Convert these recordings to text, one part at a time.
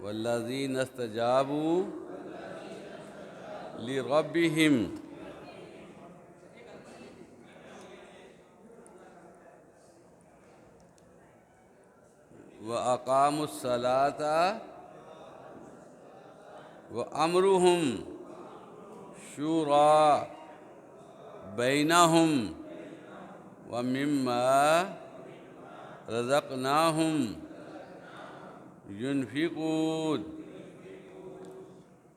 والذین استجابوا لربہم وأقاموا الصلاة وأمرهم شورى بینہم ومما رزقناہم ينفقون۔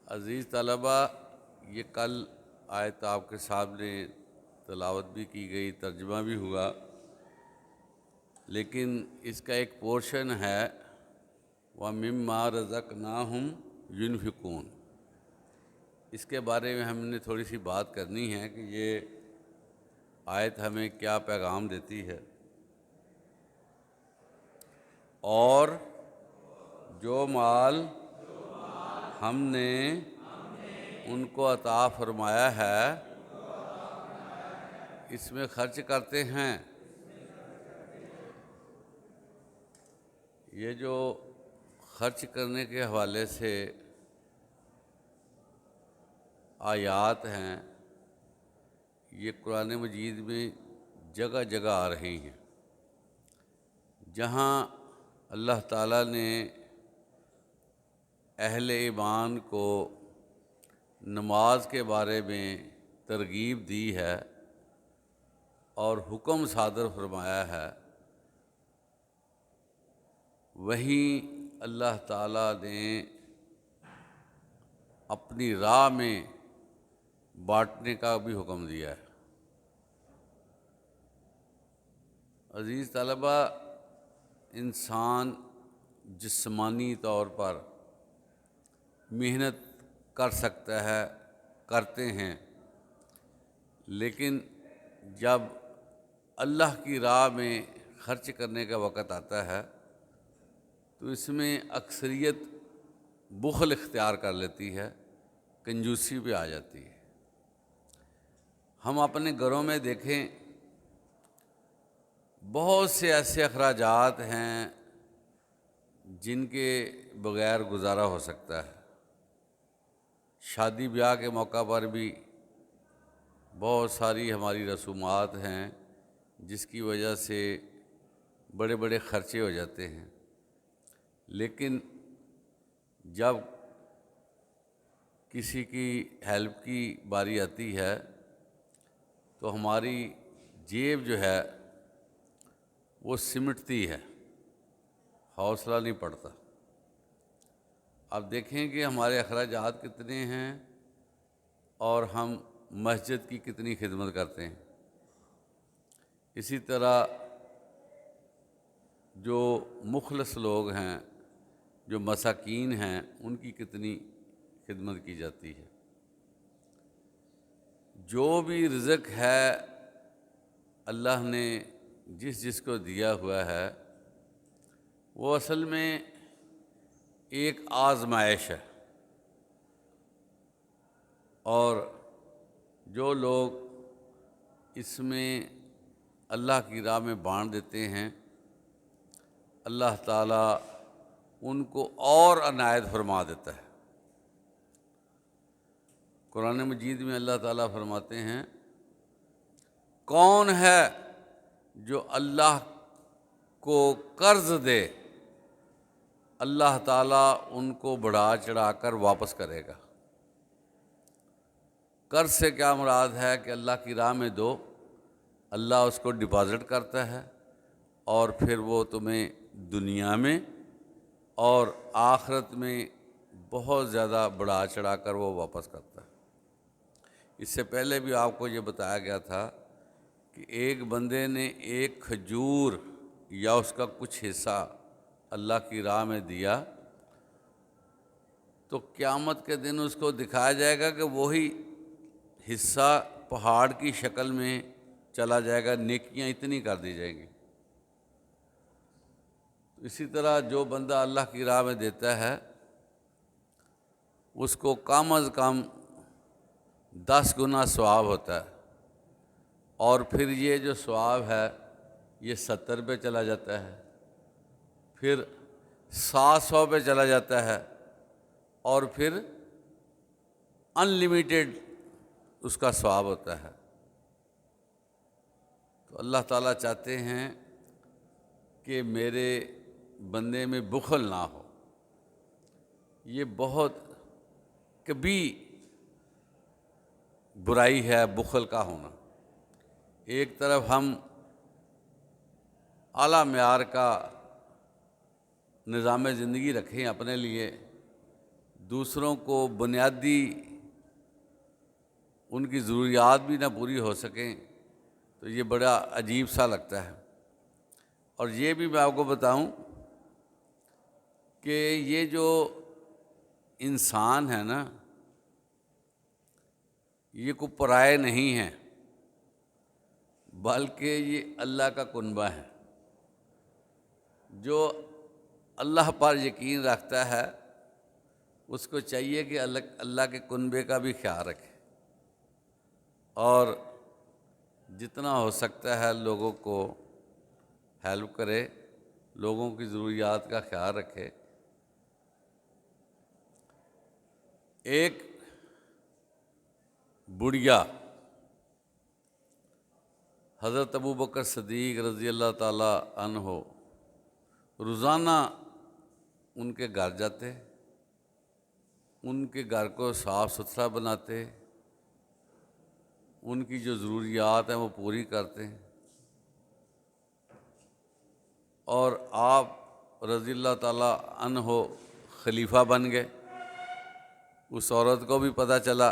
عزیز طلبہ، یہ کل آیت آپ کے سامنے تلاوت بھی کی گئی، ترجمہ بھی ہوا، لیکن اس کا ایک پورشن ہے وَمِمَّا رَزَقْنَاهُمْ يُنْفِقُونَ۔ اس کے بارے میں ہم نے تھوڑی سی بات کرنی ہے کہ یہ آیت ہمیں کیا پیغام دیتی ہے، اور جو مال ہم نے ان کو عطا فرمایا ہے اس میں خرچ کرتے ہیں۔ یہ جو خرچ کرنے کے حوالے سے آیات ہیں، یہ قرآن مجید میں جگہ جگہ آ رہی ہیں، جہاں اللہ تعالیٰ نے اہل ایمان کو نماز کے بارے میں ترغیب دی ہے اور حکم صادر فرمایا ہے، وہیں اللہ تعالیٰ نے اپنی راہ میں بانٹنے کا بھی حکم دیا ہے۔ عزیز طلبہ، انسان جسمانی طور پر محنت کر سکتا ہے، کرتے ہیں، لیکن جب اللہ کی راہ میں خرچ کرنے کا وقت آتا ہے تو اس میں اکثریت بخل اختیار کر لیتی ہے، کنجوسی پہ آ جاتی ہے۔ ہم اپنے گھروں میں دیکھیں، بہت سے ایسے اخراجات ہیں جن کے بغیر گزارا ہو سکتا ہے۔ شادی بیاہ کے موقع پر بھی بہت ساری ہماری رسومات ہیں جس کی وجہ سے بڑے بڑے خرچے ہو جاتے ہیں، لیکن جب کسی کی ہیلپ کی باری آتی ہے تو ہماری جیب جو ہے وہ سمٹتی ہے، حوصلہ نہیں پڑتا۔ اب دیکھیں کہ ہمارے اخراجات کتنے ہیں اور ہم مسجد کی کتنی خدمت کرتے ہیں۔ اسی طرح جو مخلص لوگ ہیں، جو مساکین ہیں، ان کی کتنی خدمت کی جاتی ہے۔ جو بھی رزق ہے اللہ نے جس جس کو دیا ہوا ہے، وہ اصل میں ایک آزمائش ہے، اور جو لوگ اس میں اللہ کی راہ میں بانٹ دیتے ہیں، اللہ تعالیٰ ان کو اور عنایت فرما دیتا ہے۔ قرآن مجید میں اللہ تعالیٰ فرماتے ہیں، کون ہے جو اللہ کو قرض دے، اللہ تعالیٰ ان کو بڑھا چڑھا کر واپس کرے گا۔ قرض سے کیا مراد ہے کہ اللہ کی راہ میں دو، اللہ اس کو ڈپازٹ کرتا ہے اور پھر وہ تمہیں دنیا میں اور آخرت میں بہت زیادہ بڑھا چڑھا کر وہ واپس کرتا ہے۔ اس سے پہلے بھی آپ کو یہ بتایا گیا تھا کہ ایک بندے نے ایک کھجور یا اس کا کچھ حصہ اللہ کی راہ میں دیا تو قیامت کے دن اس کو دکھایا جائے گا کہ وہی حصہ پہاڑ کی شکل میں چلا جائے گا، نیکیاں اتنی کر دی جائیں گی۔ اسی طرح جو بندہ اللہ کی راہ میں دیتا ہے اس کو کم از کم 10 گنا ثواب ہوتا ہے، اور پھر یہ جو ثواب ہے یہ 70 پہ چلا جاتا ہے، پھر 700 پہ چلا جاتا ہے، اور پھر انلمیٹڈ اس کا ثواب ہوتا ہے۔ تو اللہ تعالیٰ چاہتے ہیں کہ میرے بندے میں بخل نہ ہو۔ یہ بہت کبھی برائی ہے بخل کا ہونا۔ ایک طرف ہم اعلیٰ معیار کا نظام زندگی رکھیں اپنے لیے، دوسروں کو بنیادی ان کی ضروریات بھی نہ پوری ہو سکیں، تو یہ بڑا عجیب سا لگتا ہے۔ اور یہ بھی میں آپ کو بتاؤں کہ یہ جو انسان ہے نا، یہ کوئی پرائے نہیں ہے، بلکہ یہ اللہ کا کنبہ ہے۔ جو اللہ پر یقین رکھتا ہے اس کو چاہیے کہ اللہ کے کنبے کا بھی خیال رکھے، اور جتنا ہو سکتا ہے لوگوں کو ہیلپ کرے، لوگوں کی ضروریات کا خیال رکھے۔ ایک بڑھیا حضرت ابوبکر صدیق رضی اللہ تعالیٰ عنہ روزانہ ان کے گھر جاتے، ان کے گھر کو صاف ستھرا بناتے، ان کی جو ضروریات ہیں وہ پوری کرتے ہیں، اور آپ رضی اللہ تعالیٰ عنہ خلیفہ بن گئے۔ اس عورت کو بھی پتہ چلا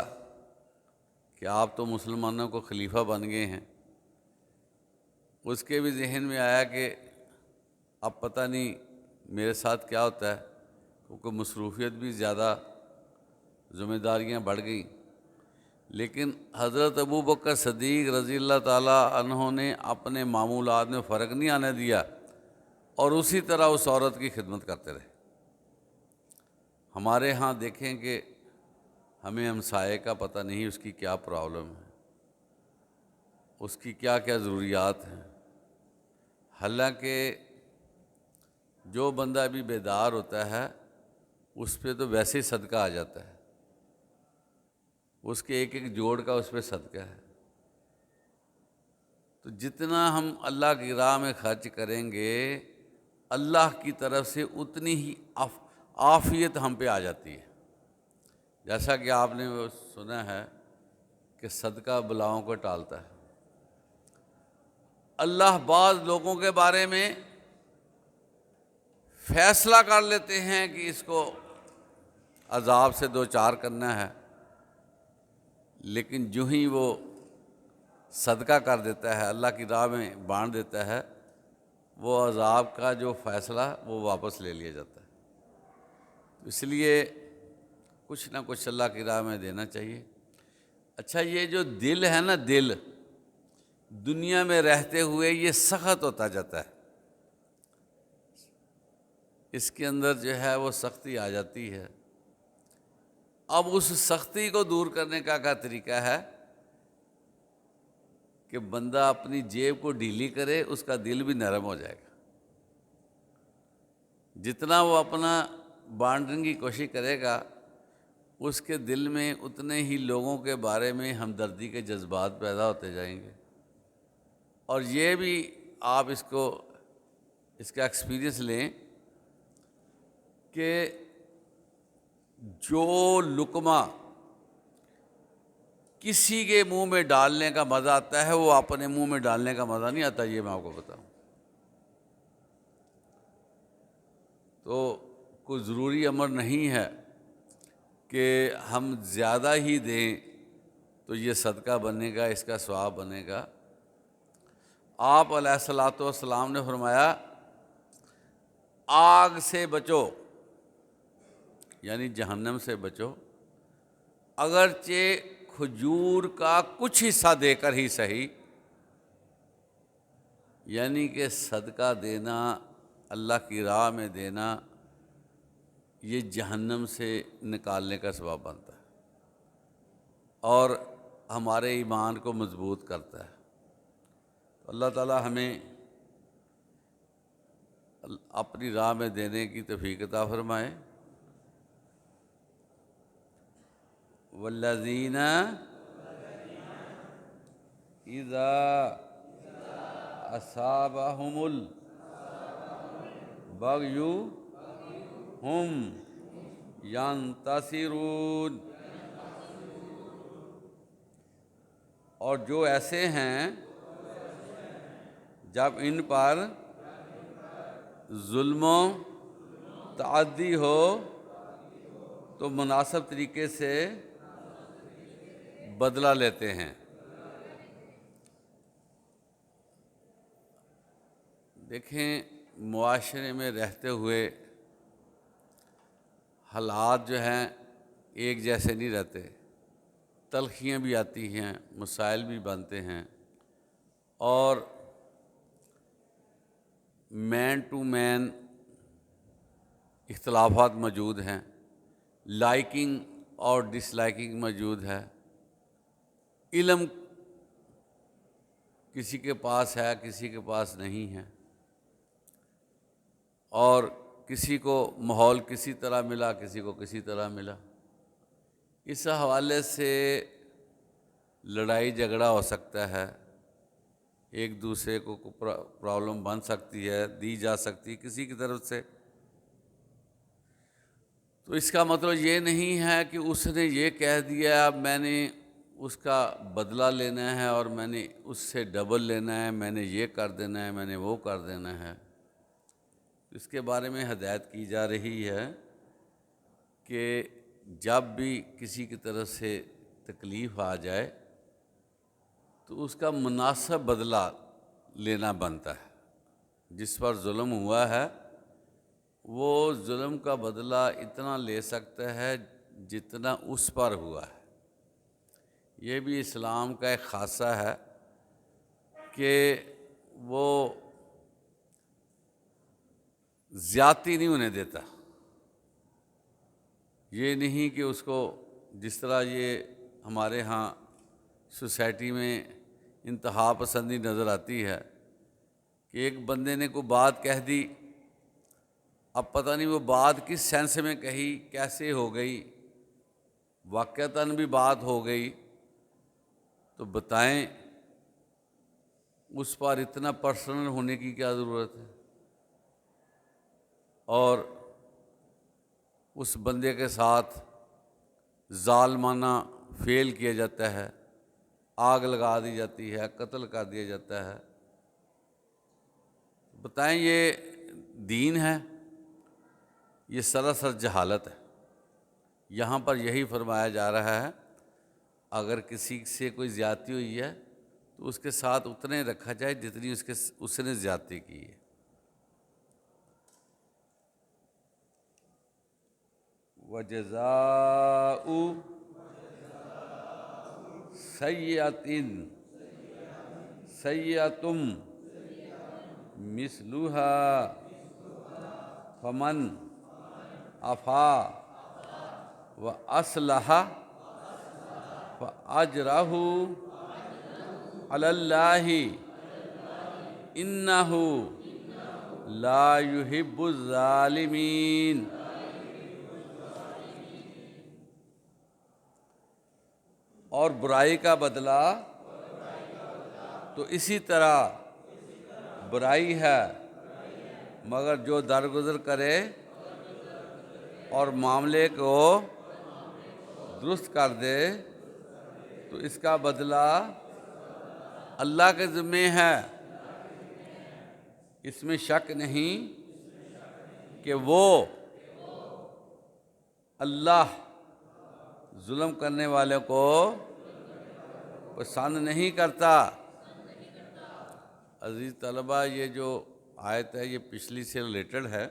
کہ آپ تو مسلمانوں کو خلیفہ بن گئے ہیں۔ اس کے بھی ذہن میں آیا کہ اب پتہ نہیں میرے ساتھ کیا ہوتا ہے، کیونکہ مصروفیت بھی زیادہ، ذمہ داریاں بڑھ گئیں۔ لیکن حضرت ابوبکر صدیق رضی اللہ تعالیٰ عنہ نے اپنے معمولات میں فرق نہیں آنے دیا، اور اسی طرح اس عورت کی خدمت کرتے رہے۔ ہمارے ہاں دیکھیں کہ ہمیں ہمسائے کا پتہ نہیں اس کی کیا پرابلم ہے، اس کی کیا کیا ضروریات ہیں۔ حالانکہ جو بندہ بھی بیدار ہوتا ہے اس پہ تو ویسے ہی صدقہ آ جاتا ہے، اس کے ایک ایک جوڑ کا اس پہ صدقہ ہے۔ تو جتنا ہم اللہ کی راہ میں خرچ کریں گے، اللہ کی طرف سے اتنی ہی عافیت ہم پہ آ جاتی ہے۔ جیسا کہ آپ نے وہ سنا ہے کہ صدقہ بلاؤں کو ٹالتا ہے۔ اللہ بعض لوگوں کے بارے میں فیصلہ کر لیتے ہیں کہ اس کو عذاب سے دوچار کرنا ہے، لیکن جو ہی وہ صدقہ کر دیتا ہے، اللہ کی راہ میں بانٹ دیتا ہے، وہ عذاب کا جو فیصلہ وہ واپس لے لیا جاتا ہے۔ اس لیے کچھ نہ کچھ اللہ کی راہ میں دینا چاہیے۔ اچھا، یہ جو دل ہے نا، دل دنیا میں رہتے ہوئے یہ سخت ہوتا جاتا ہے، اس کے اندر جو ہے وہ سختی آ جاتی ہے۔ اب اس سختی کو دور کرنے کا کیا طریقہ ہے کہ بندہ اپنی جیب کو ڈھیلی کرے، اس کا دل بھی نرم ہو جائے گا۔ جتنا وہ اپنا بانٹنے کی کوشش کرے گا، اس کے دل میں اتنے ہی لوگوں کے بارے میں ہمدردی کے جذبات پیدا ہوتے جائیں گے۔ اور یہ بھی آپ اس کا ایکسپیرئنس لیں کہ جو لقمہ کسی کے منہ میں ڈالنے کا مزہ آتا ہے، وہ اپنے منہ میں ڈالنے کا مزہ نہیں آتا، یہ میں آپ کو بتاؤں۔ تو کوئی ضروری امر نہیں ہے کہ ہم زیادہ ہی دیں تو یہ صدقہ بنے گا، اس کا ثواب بنے گا۔ آپ علیہ الصلوۃ والسلام نے فرمایا، آگ سے بچو، یعنی جہنم سے بچو، اگرچہ کھجور کا کچھ حصہ دے کر ہی صحیح۔ یعنی کہ صدقہ دینا، اللہ کی راہ میں دینا، یہ جہنم سے نکالنے کا سبب بنتا ہے اور ہمارے ایمان کو مضبوط کرتا ہے۔ اللہ تعالیٰ ہمیں اپنی راہ میں دینے کی توفیق عطا فرمائے۔ والذین اذا اصابہم البغی ہم ینتصرون، اور جو ایسے ہیں جب ان پر ظلم و تعدی ہو تو مناسب طریقے سے بدلہ لیتے ہیں۔ دیکھیں، معاشرے میں رہتے ہوئے حالات جو ہیں ایک جیسے نہیں رہتے، تلخیاں بھی آتی ہیں، مسائل بھی بنتے ہیں، اور مین ٹو مین اختلافات موجود ہیں، لائکنگ اور ڈس لائکنگ موجود ہے، علم کسی کے پاس ہے، کسی کے پاس نہیں ہے، اور کسی کو ماحول کسی طرح ملا، کسی کو کسی طرح ملا۔ اس حوالے سے لڑائی جھگڑا ہو سکتا ہے، ایک دوسرے کو پرابلم بن سکتی ہے، دی جا سکتی ہے کسی کی طرف سے۔ تو اس کا مطلب یہ نہیں ہے کہ اس نے یہ کہہ دیا اب میں نے اس کا بدلہ لینا ہے اور میں نے اس سے ڈبل لینا ہے، میں نے یہ کر دینا ہے، میں نے وہ کر دینا ہے۔ اس کے بارے میں ہدایت کی جا رہی ہے کہ جب بھی کسی کی طرف سے تکلیف آ جائے تو اس کا مناسب بدلہ لینا بنتا ہے۔ جس پر ظلم ہوا ہے وہ ظلم کا بدلہ اتنا لے سکتا ہے جتنا اس پر ہوا ہے۔ یہ بھی اسلام کا ایک خاصہ ہے کہ وہ زیادتی نہیں ہونے دیتا۔ یہ نہیں کہ اس کو، جس طرح یہ ہمارے ہاں سوسائٹی میں انتہا پسندی نظر آتی ہے کہ ایک بندے نے کوئی بات کہہ دی، اب پتہ نہیں وہ بات کس سینس میں کہی، کیسے ہو گئی، واقعتاً بھی بات ہو گئی، تو بتائیں اس پر اتنا پرسنل ہونے کی کیا ضرورت ہے؟ اور اس بندے کے ساتھ ظالمانہ فعل کیا جاتا ہے، آگ لگا دی جاتی ہے، قتل کر دیا جاتا ہے۔ بتائیں یہ دین ہے؟ یہ سراسر جہالت ہے۔ یہاں پر یہی فرمایا جا رہا ہے اگر کسی سے کوئی زیادتی ہوئی ہے تو اس کے ساتھ اتنے رکھا جائے جتنی اس نے زیادتی کی ہے۔ وَجَزَاءُ سَيِّئَةٍ سَيِّئَةٌ مِثْلُهَا فَمَنْ عَفَا وَأَصْلَحَ فَأَجْرُهُ عَلَى اللَّهِ إِنَّهُ لَا يُحِبُّ الظَّالِمِينَ۔ اور برائی کا بدلہ تو اسی طرح برائی ہے، مگر جو درگزر کرے اور معاملے کو درست کر دے تو اس کا بدلہ اللہ کے ذمے ہے۔ اس میں شک نہیں کہ وہ اللہ ظلم کرنے والوں کو پسند نہیں کرتا۔ عزیز طلبہ، یہ جو آیت ہے یہ پچھلی سے ریلیٹڈ ہے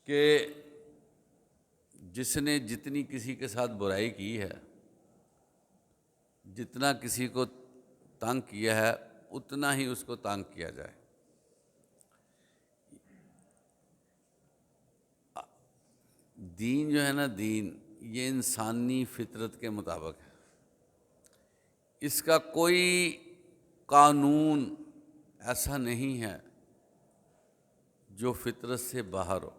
کہ جس نے جتنی کسی کے ساتھ برائی کی ہے، جتنا کسی کو تنگ کیا ہے، اتنا ہی اس کو تنگ کیا جائے۔ دین جو ہے نا، دین یہ انسانی فطرت کے مطابق ہے۔ اس کا کوئی قانون ایسا نہیں ہے جو فطرت سے باہر ہو،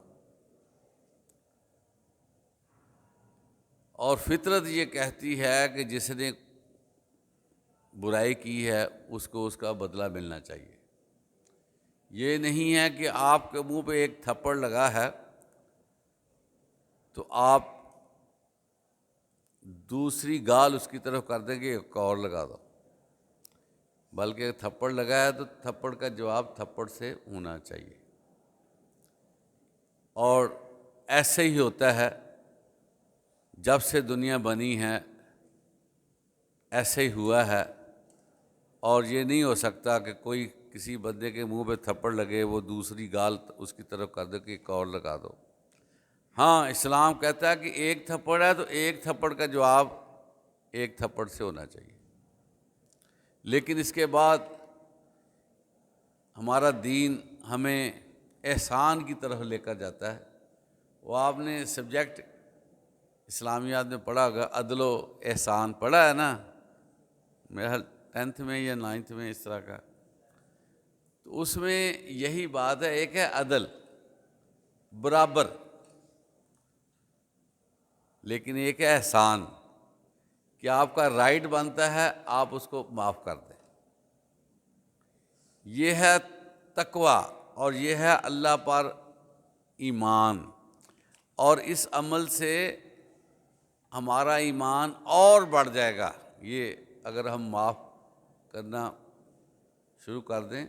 اور فطرت یہ کہتی ہے کہ جس نے برائی کی ہے اس کو اس کا بدلہ ملنا چاہیے۔ یہ نہیں ہے کہ آپ کے منہ پہ ایک تھپڑ لگا ہے تو آپ دوسری گال اس کی طرف کر دیں گے ایک اور لگا دو، بلکہ تھپڑ لگا ہے تو تھپڑ کا جواب تھپڑ سے ہونا چاہیے۔ اور ایسے ہی ہوتا ہے، جب سے دنیا بنی ہے ایسے ہی ہوا ہے، اور یہ نہیں ہو سکتا کہ کوئی کسی بندے کے منہ پہ تھپڑ لگے وہ دوسری گال اس کی طرف کر دے کہ ایک اور لگا دو۔ ہاں، اسلام کہتا ہے کہ ایک تھپڑ ہے تو ایک تھپڑ کا جواب ایک تھپڑ سے ہونا چاہیے، لیکن اس کے بعد ہمارا دین ہمیں احسان کی طرف لے کر جاتا ہے۔ وہ آپ نے سبجیکٹ اسلامیات میں پڑھا ہوگا، عدل و احسان پڑھا ہے نا، میرا 10th میں یا 9th میں اس طرح کا، تو اس میں یہی بات ہے، ایک ہے عدل برابر، لیکن ایک ہے احسان کہ آپ کا رائٹ بنتا ہے آپ اس کو معاف کر دیں۔ یہ ہے تقویٰ اور یہ ہے اللہ پر ایمان، اور اس عمل سے ہمارا ایمان اور بڑھ جائے گا۔ یہ اگر ہم معاف کرنا شروع کر دیں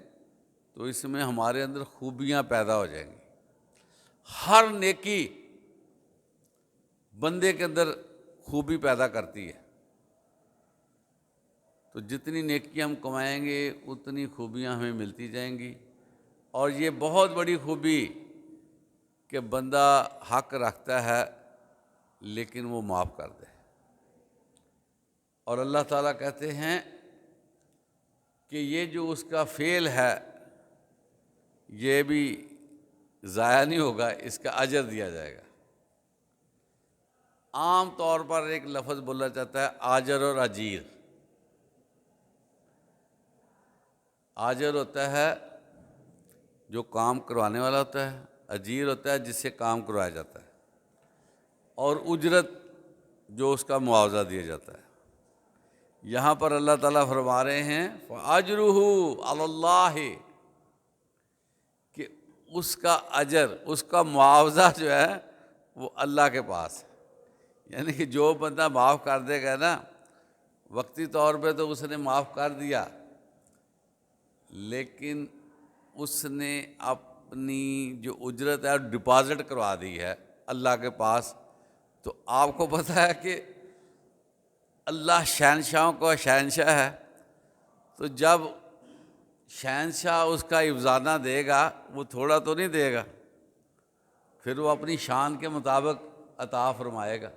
تو اس میں ہمارے اندر خوبیاں پیدا ہو جائیں گی۔ ہر نیکی بندے کے اندر خوبی پیدا کرتی ہے، تو جتنی نیکی ہم کمائیں گے اتنی خوبیاں ہمیں ملتی جائیں گی۔ اور یہ بہت بڑی خوبی کہ بندہ حق رکھتا ہے لیکن وہ معاف کر دے، اور اللہ تعالیٰ کہتے ہیں کہ یہ جو اس کا فعل ہے یہ بھی ضائع نہیں ہوگا، اس کا اجر دیا جائے گا۔ عام طور پر ایک لفظ بولا جاتا ہے آجر اور اجیر۔ آجر ہوتا ہے جو کام کروانے والا ہوتا ہے، اجیر ہوتا ہے جس سے کام کروایا جاتا ہے، اور اجرت جو اس کا معاوضہ دیا جاتا ہے۔ یہاں پر اللہ تعالیٰ فرما رہے ہیں فَأَجْرُهُ عَلَى اللَّهِ، کہ اس کا اجر، اس کا معاوضہ جو ہے وہ اللہ کے پاس ہے۔ یعنی کہ جو بندہ معاف کر دے گا نا، وقتی طور پہ تو اس نے معاف کر دیا، لیکن اس نے اپنی جو اجرت ہے ڈپازٹ کروا دی ہے اللہ کے پاس۔ تو آپ کو پتہ ہے کہ اللہ شہنشاہوں کا شہنشاہ ہے، تو جب شہنشاہ اس کا افزانہ دے گا وہ تھوڑا تو نہیں دے گا، پھر وہ اپنی شان کے مطابق عطا فرمائے گا۔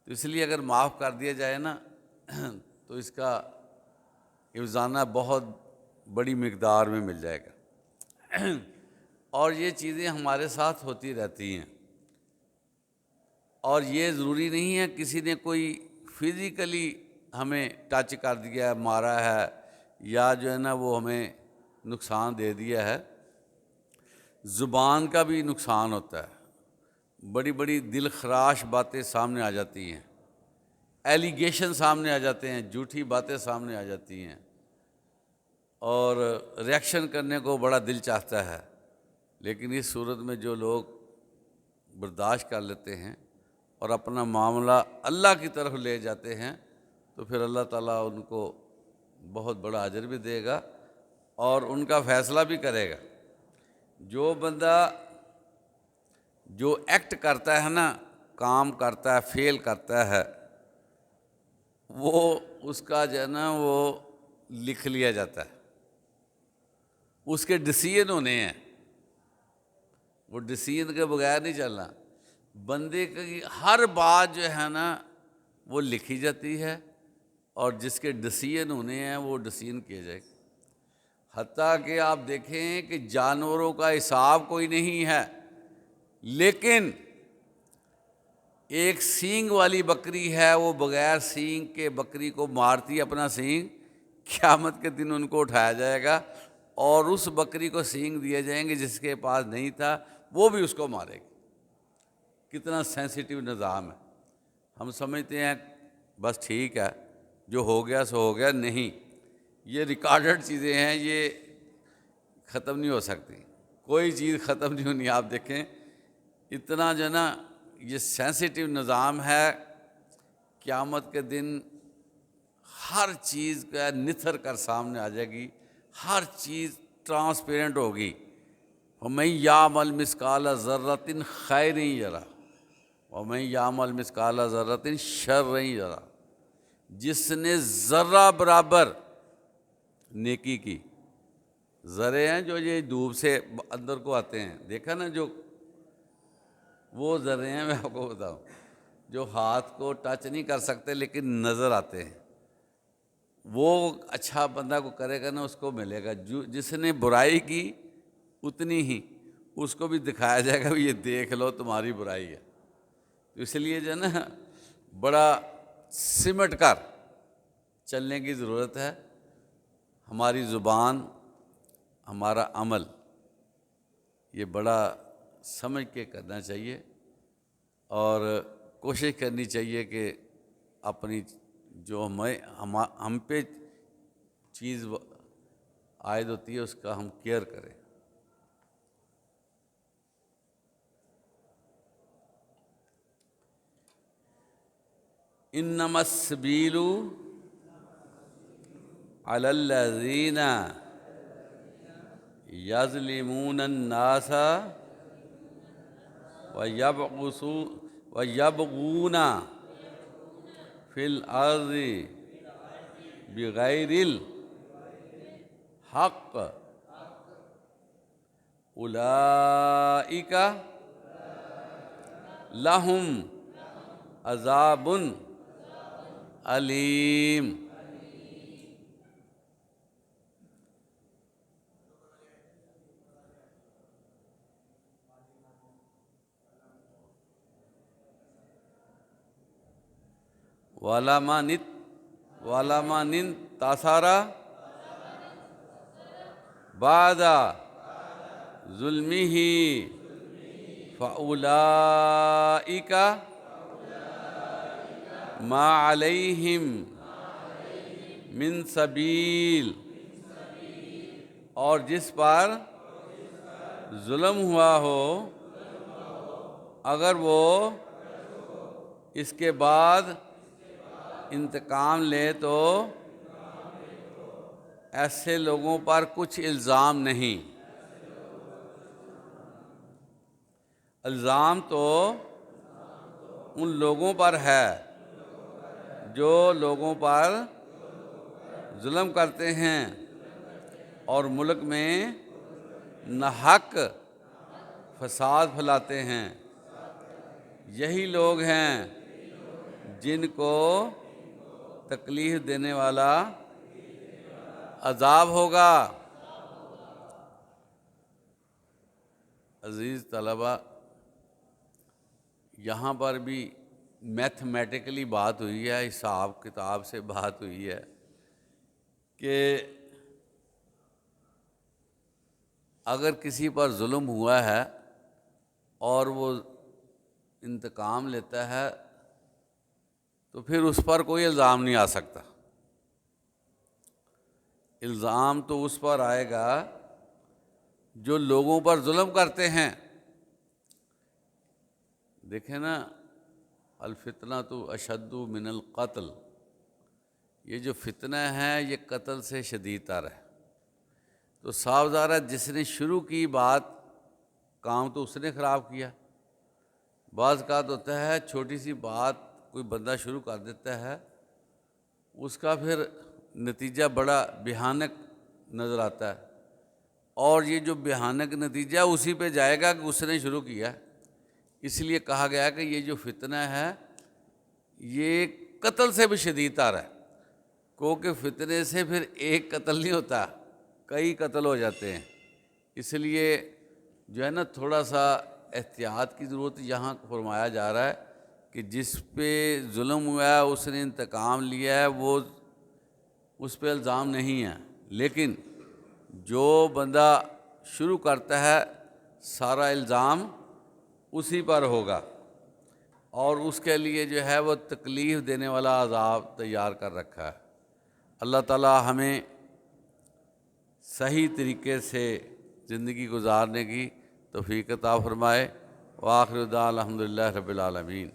تو اس لیے اگر معاف کر دیا جائے نا تو اس کا افزانہ بہت بڑی مقدار میں مل جائے گا۔ اور یہ چیزیں ہمارے ساتھ ہوتی رہتی ہیں، اور یہ ضروری نہیں ہے کسی نے کوئی فزیکلی ہمیں ٹچ کر دیا ہے، مارا ہے، یا جو ہے نا وہ ہمیں نقصان دے دیا ہے۔ زبان کا بھی نقصان ہوتا ہے، بڑی بڑی دل خراش باتیں سامنے آ جاتی ہیں، ایلیگیشن سامنے آ جاتے ہیں، جھوٹی باتیں سامنے آ جاتی ہیں، اور ریئیکشن کرنے کو بڑا دل چاہتا ہے، لیکن اس صورت میں جو لوگ برداشت کر لیتے ہیں اور اپنا معاملہ اللہ کی طرف لے جاتے ہیں تو پھر اللہ تعالیٰ ان کو بہت بڑا اجر بھی دے گا اور ان کا فیصلہ بھی کرے گا۔ جو بندہ جو ایکٹ کرتا ہے نا، کام کرتا ہے، فعل کرتا ہے، وہ اس کا جو ہے نا وہ لکھ لیا جاتا ہے، اس کے ڈیسیژن ہونے ہیں، وہ ڈیسیژن کے بغیر نہیں چلنا۔ بندے کی ہر بات جو ہے نا وہ لکھی جاتی ہے، اور جس کے ڈیسیژن ہونے ہیں وہ ڈیسیژن کیے جائے گا۔ حتیٰ کہ آپ دیکھیں کہ جانوروں کا حساب کوئی نہیں ہے، لیکن ایک سینگ والی بکری ہے، وہ بغیر سینگ کے بکری کو مارتی ہے اپنا سینگ، قیامت کے دن ان کو اٹھایا جائے گا اور اس بکری کو سینگ دیے جائیں گے جس کے پاس نہیں تھا، وہ بھی اس کو مارے گی۔ کتنا سینسیٹیو نظام ہے۔ ہم سمجھتے ہیں بس ٹھیک ہے، جو ہو گیا سو ہو گیا. نہیں، یہ ریکارڈڈ چیزیں ہیں، یہ ختم نہیں ہو سکتی، کوئی چیز ختم نہیں ہونی. آپ دیکھیں اتنا جو ہے نا یہ سینسیٹیو نظام ہے، قیامت کے دن ہر چیز کا نتھر کر سامنے آ جائے گی، ہر چیز ٹرانسپیرنٹ ہوگی. وَمَن يَعْمَلْ مِثْقَالَ ذَرَّةٍ خَيْرٍ يَرَهُ وَمَن يَعْمَلْ مِثْقَالَ ذَرَّةٍ شَرًّا يَرَهُ. جس نے ذرہ برابر نیکی کی، ذرے ہیں جو یہ دھوپ سے اندر کو آتے ہیں، دیکھا نا، جو وہ ذرے ہیں، میں آپ کو بتاؤں، جو ہاتھ کو ٹچ نہیں کر سکتے لیکن نظر آتے ہیں. وہ اچھا بندہ کو کرے گا نا، اس کو ملے گا. جس نے برائی کی اتنی ہی اس کو بھی دکھایا جائے گا، یہ دیکھ لو تمہاری برائی ہے. تو اس لیے جو ہے نا بڑا سمٹ کر چلنے کی ضرورت ہے. ہماری زبان، ہمارا عمل، یہ بڑا سمجھ کے کرنا چاہیے، اور کوشش کرنی چاہیے کہ اپنی جو ہم پہ چیز عائد ہوتی ہے اس کا ہم کیئر کریں. انما السبیل علی الذین یظلمون الناس ویبغون فی الارض بغیر الحق اولئک لہم عذاب علیم. وَلَمَنِ انتَصَرَ بَعْدَ ظُلْمِهِ فَأُولَئِکَ مَا عَلَیہم من سبیل. اور جس پر ظلم ہوا ہو اگر وہ اس کے بعد انتقام لے تو ایسے لوگوں پر کچھ الزام نہیں. الزام تو ان لوگوں پر ہے جو لوگوں پر ظلم کرتے ہیں اور ملک میں ناحق فساد پھیلاتے ہیں. یہی لوگ ہیں جن کو تکلیف دینے والا عذاب ہوگا. عزیز طلبہ، یہاں پر بھی میتھمیٹیکلی بات ہوئی ہے، حساب کتاب سے بات ہوئی ہے کہ اگر کسی پر ظلم ہوا ہے اور وہ انتقام لیتا ہے تو پھر اس پر کوئی الزام نہیں آ سکتا. الزام تو اس پر آئے گا جو لوگوں پر ظلم کرتے ہیں. دیکھیں نا، الفتنۃ اشد من القتل، یہ جو فتنہ ہے یہ قتل سے شدید تر ہے. تو صاف ظاہر ہے جس نے شروع کی بات، کام تو اس نے خراب کیا. بعض اوقات ہوتا ہے چھوٹی سی بات کوئی بندہ شروع کر دیتا ہے، اس کا پھر نتیجہ بڑا بھیانک نظر آتا ہے، اور یہ جو بھیانک نتیجہ اسی پہ جائے گا کہ اس نے شروع کیا. اس لیے کہا گیا کہ یہ جو فتنہ ہے یہ قتل سے بھی شدید تر ہے، کیونکہ فتنے سے پھر ایک قتل نہیں ہوتا، کئی قتل ہو جاتے ہیں. اس لیے جو ہے نا تھوڑا سا احتیاط کی ضرورت یہاں فرمایا جا رہا ہے کہ جس پہ ظلم ہوا ہے اس نے انتقام لیا ہے، وہ اس پہ الزام نہیں ہے. لیکن جو بندہ شروع کرتا ہے سارا الزام اسی پر ہوگا. اور اس کے لیے جو ہے وہ تکلیف دینے والا عذاب تیار کر رکھا ہے۔ اللہ تعالی ہمیں صحیح طریقے سے زندگی گزارنے کی توفیق عطا فرمائے۔ وآخر دعوانا الحمدللہ رب العالمین۔